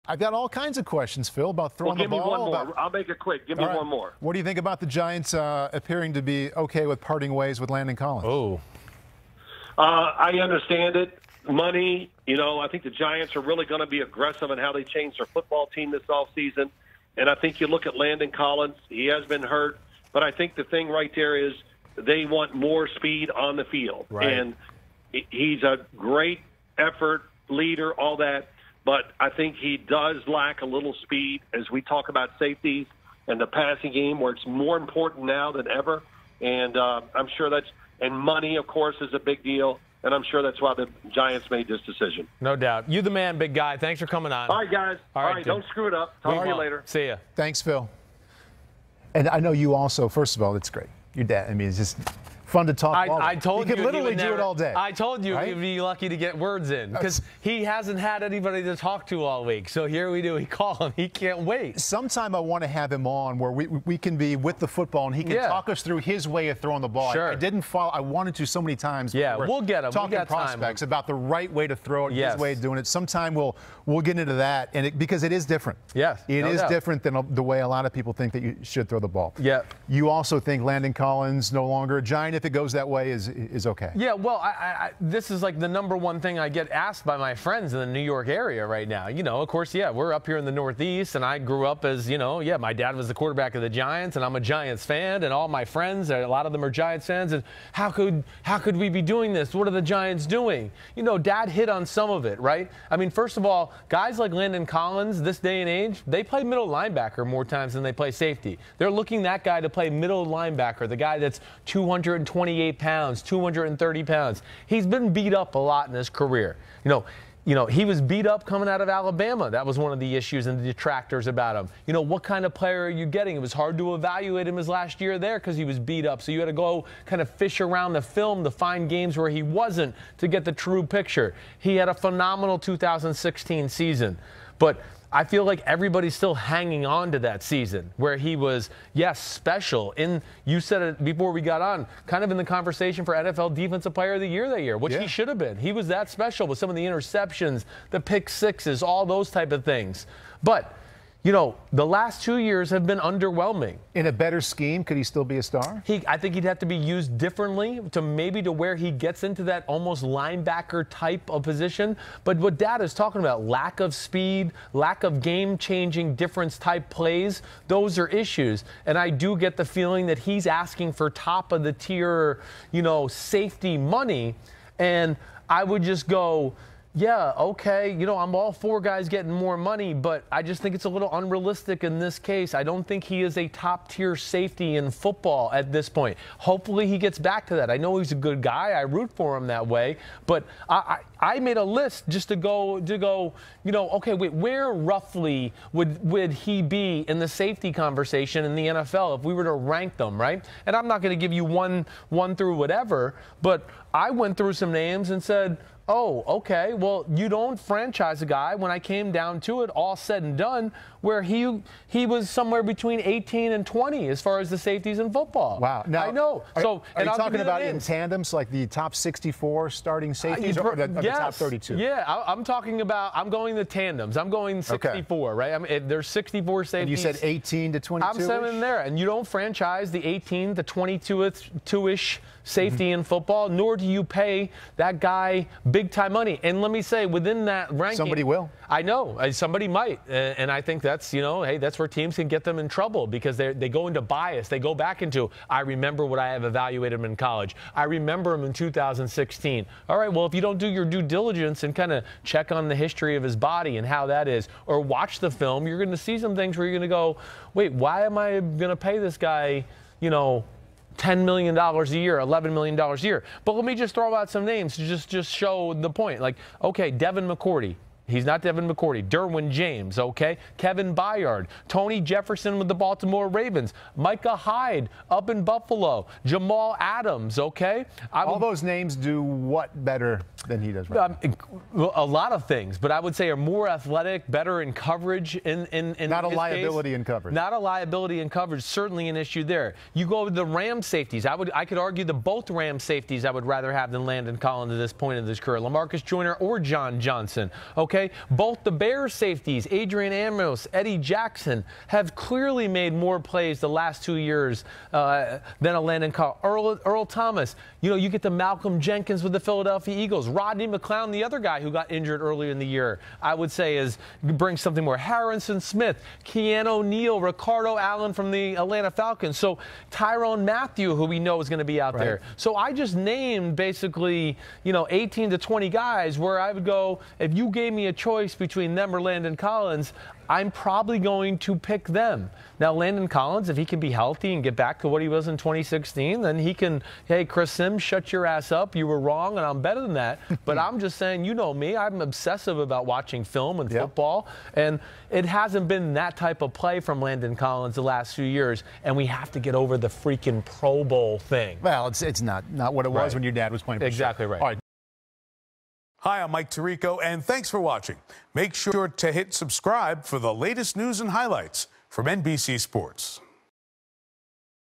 I've got all kinds of questions, Phil, about throwing the ball. Give me one more. I'll make it quick. Give me one more. What do you think about the Giants appearing to be okay with parting ways with Landon Collins? Oh. I understand it. Money, I think the Giants are really going to be aggressive in how they change their football team this offseason. And I think you look at Landon Collins, he has been hurt. But I think the thing right there is they want more speed on the field. Right. And he's a great effort, leader, all that. But I think he does lack a little speed as we talk about safeties and the passing game, where it's more important now than ever. And I'm sure and money, of course, is a big deal. And I'm sure that's why the Giants made this decision. No doubt. You the man, big guy. Thanks for coming on. All right, guys. All right, don't screw it up. Talk to you later. See ya. Thanks, Phil. And I know you also, first of all, it's great. Your dad, it's just fun to talk. I told you. You could literally do it all day. I told you he'd be lucky to get words in because he hasn't had anybody to talk to all week. So here we do. We call him. He can't wait. Sometime I want to have him on where we can be with the football and he can talk us through his way of throwing the ball. Sure. I didn't follow. I wanted to so many times. Yeah, we'll get him. Talking prospects about the right way to throw it, his way of doing it. Sometime we'll get into that, and because it is different. Yes, it is different than the way a lot of people think that you should throw the ball. Yeah. You also think Landon Collins no longer a Giant if it goes that way is okay. Yeah, well, this is like the number one thing I get asked by my friends in the New York area right now. Of course, we're up here in the Northeast, and I grew up as, my dad was the quarterback of the Giants, and I'm a Giants fan, and all my friends, a lot of them are Giants fans, and how could we be doing this? What are the Giants doing? Dad hit on some of it, right? First of all, guys like Landon Collins, this day and age, they play middle linebacker more times than they play safety. They're looking that guy to play middle linebacker, the guy that's 228 pounds, 230 pounds. He's been beat up a lot in his career. He was beat up coming out of Alabama. That was one of the issues and the detractors about him. What kind of player are you getting? It was hard to evaluate him his last year there because he was beat up. So you had to go kind of fish around the film to find games where he wasn't to get the true picture. He had a phenomenal 2016 season. But I feel like everybody's still hanging on to that season where he was, special. You said it before we got on, kind of in the conversation for NFL Defensive Player of the Year that year, which he should have been. He was that special with some of the interceptions, the pick sixes, all those type of things. But the last 2 years have been underwhelming. In a better scheme, could he still be a star? I think he'd have to be used differently to where he gets into that almost linebacker type of position. But what Dad is talking about, lack of speed, lack of game-changing difference type plays, those are issues. And I do get the feeling that he's asking for top of the tier, safety money. And I would just go, yeah, okay, I'm all for guys getting more money, but I just think it's a little unrealistic in this case. I don't think he is a top-tier safety in football at this point. Hopefully he gets back to that. I know he's a good guy. I root for him that way. But I made a list just to go, okay, wait, where roughly would he be in the safety conversation in the NFL if we were to rank them, right? And I'm not going to give you one through whatever, but I went through some names and said, oh, okay, well, you don't franchise a guy when I came down to it, all said and done, where he was somewhere between 18 and 20 as far as the safeties in football. Wow. Now, I know. Are you I'll talking about in tandems, like the top 64 starting safeties or the top 32? Yeah, I'm talking about, I'm going the tandems. I'm going 64, right? There's 64 safeties. And you said 18 to 22? I'm saying there. And you don't franchise the 18 to 22-ish safety in football, nor do you pay that guy big-time money. And let me say, within that ranking, somebody will. I know. Somebody might. And I think that's, hey, that's where teams can get them in trouble because they go into bias. They go back into, I remember what I have evaluated him in college. I remember him in 2016. All right, well, if you don't do your due diligence and kind of check on the history of his body and how that is, or watch the film, you're going to see some things where you're going to go, wait, why am I going to pay this guy, $10 million a year, $11 million a year. But let me just throw out some names to just show the point. Like, okay, Devin McCourty. He's not Devin McCourty. Derwin James, okay? Kevin Byard. Tony Jefferson with the Baltimore Ravens. Micah Hyde up in Buffalo. Jamal Adams, okay? All those names do what better than he does right now? A lot of things, but I would say are more athletic, better in coverage. Not a liability in coverage. Not a liability in coverage. Certainly an issue there. You go with the Rams safeties. I could argue that both Rams safeties I would rather have than Landon Collins at this point in his career. LaMarcus Joyner or John Johnson. Okay. okay? Both the Bears safeties, Adrian Amos, Eddie Jackson, have clearly made more plays the last 2 years than a Landon Collins. Earl Thomas, you know, you get to Malcolm Jenkins with the Philadelphia Eagles. Rodney McLeod, the other guy who got injured earlier in the year, I would say brings something more. Harrison Smith, Keanu Neal, Ricardo Allen from the Atlanta Falcons. So Tyrann Mathieu, who we know is going to be out there. So I just named basically, you know, 18 to 20 guys where I would go, if you gave me a choice between them or Landon Collins, I'm probably going to pick them. Now, Landon Collins, if he can be healthy and get back to what he was in 2016, then he can, hey, Chris Simms, shut your ass up. You were wrong, and I'm better than that. But I'm just saying, you know me, I'm obsessive about watching film and football, and it hasn't been that type of play from Landon Collins the last few years, and we have to get over the freaking Pro Bowl thing. Well, it's not what it was when your dad was playing. Exactly right. All right. Hi, I'm Mike Tirico, and thanks for watching. Make sure to hit subscribe for the latest news and highlights from NBC Sports.